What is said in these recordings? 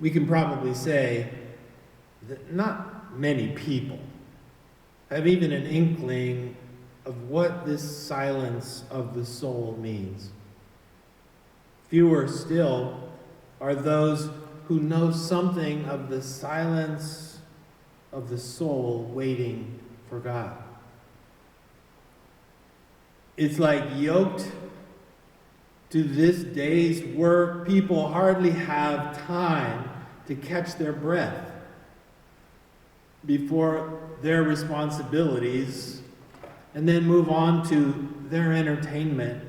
We can probably say that not many people have even an inkling of what this silence of the soul means. Fewer still are those who know something of the silence of the soul waiting for God. It's like yoked to this day's work, people hardly have time to catch their breath before their responsibilities and then move on to their entertainment,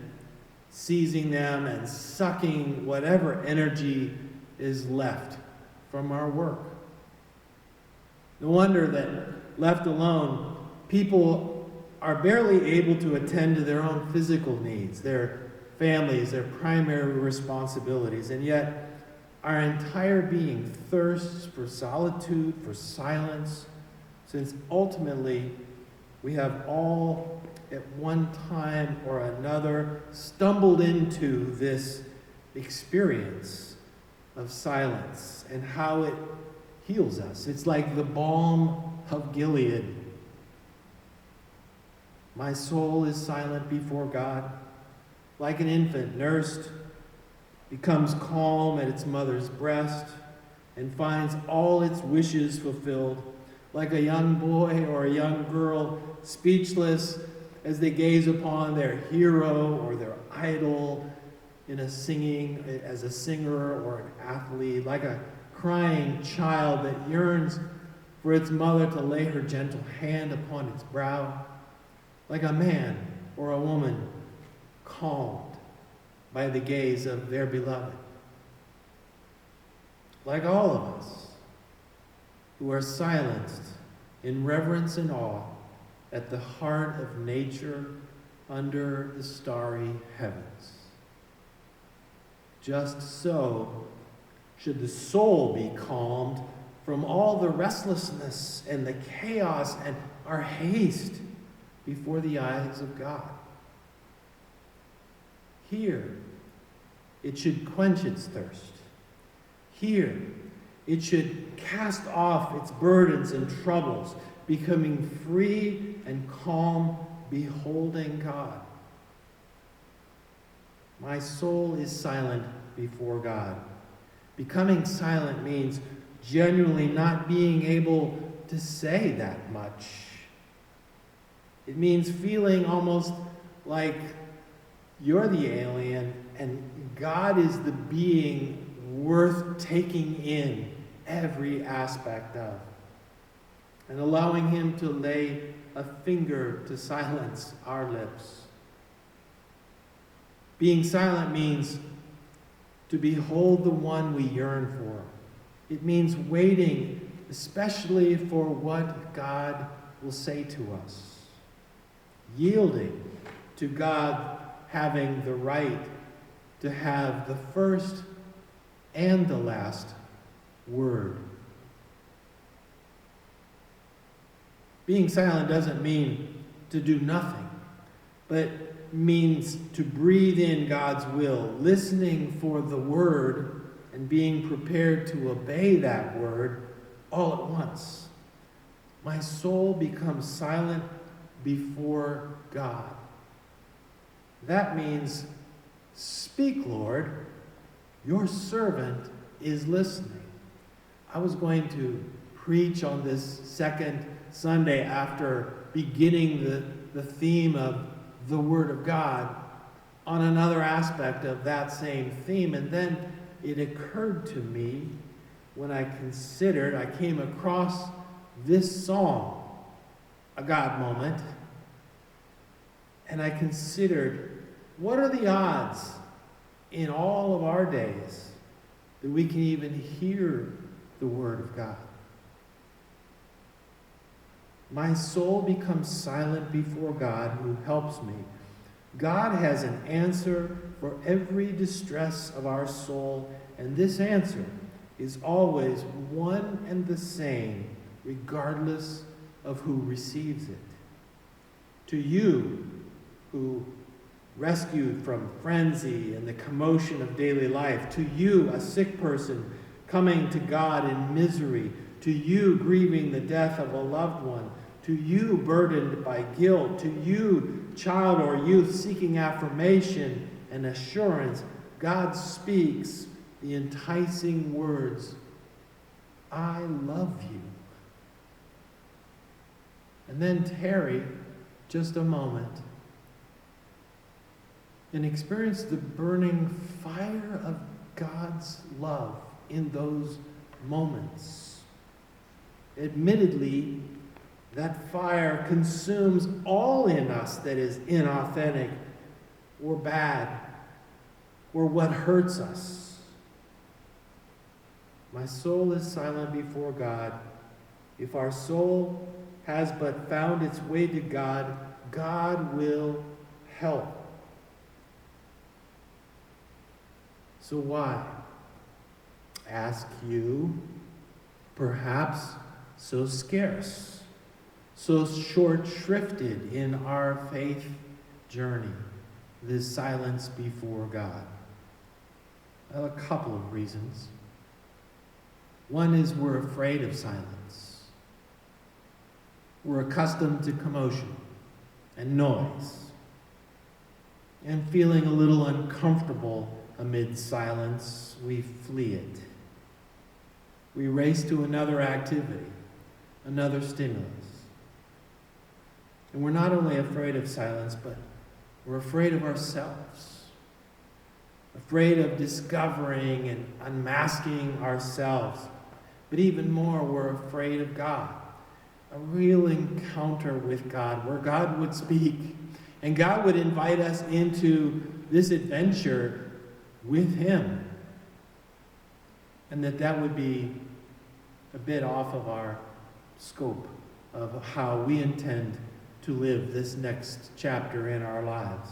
seizing them and sucking whatever energy is left from our work. No wonder that left alone, people are barely able to attend to their own physical needs, their families, their primary responsibilities, and yet our entire being thirsts for solitude, for silence, since ultimately we have all at one time or another stumbled into this experience of silence and how it heals us. It's like the balm of Gilead. My soul is silent before God. Like an infant nursed, becomes calm at its mother's breast and finds all its wishes fulfilled. Like a young boy or a young girl, speechless as they gaze upon their hero or their idol as a singer or an athlete. Like a crying child that yearns for its mother to lay her gentle hand upon its brow. Like a man or a woman calmed by the gaze of their beloved. Like all of us who are silenced in reverence and awe at the heart of nature under the starry heavens. Just so should the soul be calmed from all the restlessness and the chaos and our haste before the eyes of God. Here, it should quench its thirst. Here, it should cast off its burdens and troubles, becoming free and calm, beholding God. My soul is silent before God. Becoming silent means genuinely not being able to say that much. It means feeling almost like you're the alien and God is the being worth taking in every aspect of, and allowing him to lay a finger to silence our lips. Being silent means to behold the one we yearn for. It means waiting, especially for what God will say to us. Yielding to God having the right to have the first and the last word. Being silent doesn't mean to do nothing, but means to breathe in God's will, listening for the word and being prepared to obey that word all at once. My soul becomes silent before God. That means, speak, Lord, your servant is listening. I was going to preach on this second Sunday after beginning the theme of the Word of God on another aspect of that same theme. And then it occurred to me when I came across this song, a God moment, and I considered, what are the odds in all of our days that we can even hear the Word of God? My soul becomes silent before God who helps me. God has an answer for every distress of our soul, and this answer is always one and the same, regardless of who receives it. To you, who rescued from frenzy and the commotion of daily life, to you, a sick person coming to God in misery, to you grieving the death of a loved one, to you burdened by guilt, to you, child or youth, seeking affirmation and assurance, God speaks the enticing words, I love you. And then tarry just a moment and experience the burning fire of God's love in those moments. Admittedly, that fire consumes all in us that is inauthentic or bad or what hurts us. My soul is silent before God. If our soul has but found its way to God, God will help. So why, ask you, perhaps so scarce, so short-shrifted in our faith journey, this silence before God? Well, a couple of reasons. One is we're afraid of silence. We're accustomed to commotion and noise, and feeling a little uncomfortable amid silence, we flee it. We race to another activity, another stimulus. And we're not only afraid of silence, but we're afraid of ourselves, afraid of discovering and unmasking ourselves. But even more, we're afraid of God, a real encounter with God, where God would speak, and God would invite us into this adventure with him, and that would be a bit off of our scope of how we intend to live this next chapter in our lives.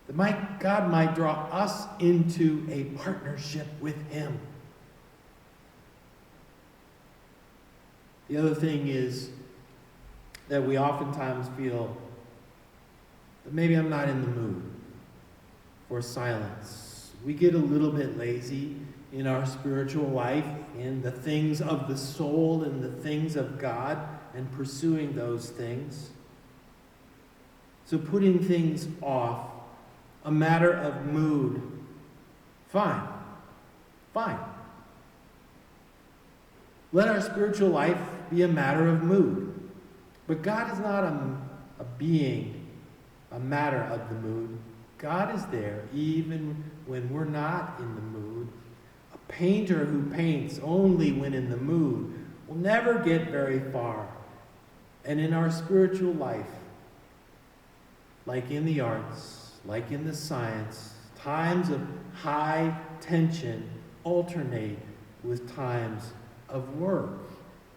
That God might draw us into a partnership with him. The other thing is that we oftentimes feel that maybe I'm not in the mood for silence. We get a little bit lazy in our spiritual life, in the things of the soul and the things of God, and pursuing those things. So putting things off, a matter of mood, fine. Let our spiritual life be a matter of mood. But God is not a being, a matter of the mood. God is there even when we're not in the mood. A painter who paints only when in the mood will never get very far. And in our spiritual life, like in the arts, like in the science, times of high tension alternate with times of work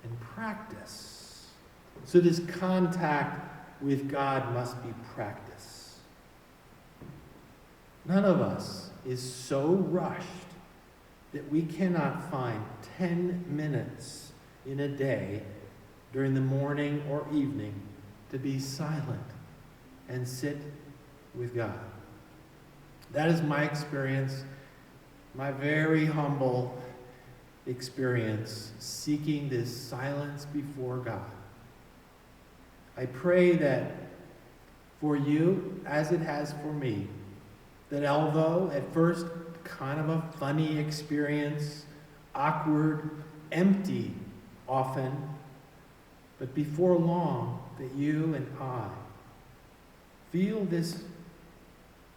and practice. So this contact with God must be practice. None of us is so rushed that we cannot find 10 minutes in a day during the morning or evening to be silent and sit with God. That is my experience, my very humble experience, seeking this silence before God. I pray that for you, as it has for me, that although at first kind of a funny experience, awkward, empty often, but before long that you and I feel this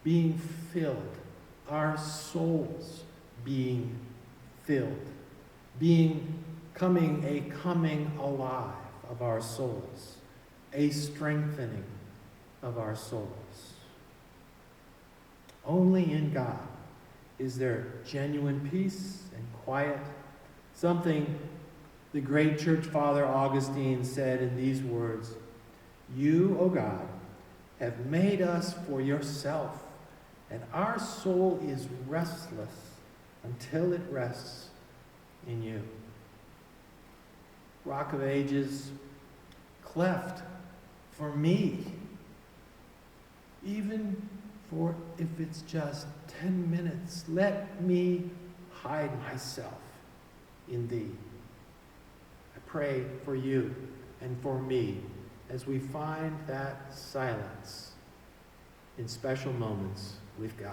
being filled, our souls being filled, coming alive of our souls, a strengthening of our souls. Only in God is there genuine peace and quiet, something the great church father Augustine said in these words, "You, O God, have made us for yourself, and our soul is restless until it rests in you." Rock of Ages, cleft for me, even for if it's just 10 minutes, let me hide myself in thee. I pray for you and for me as we find that silence in special moments with God.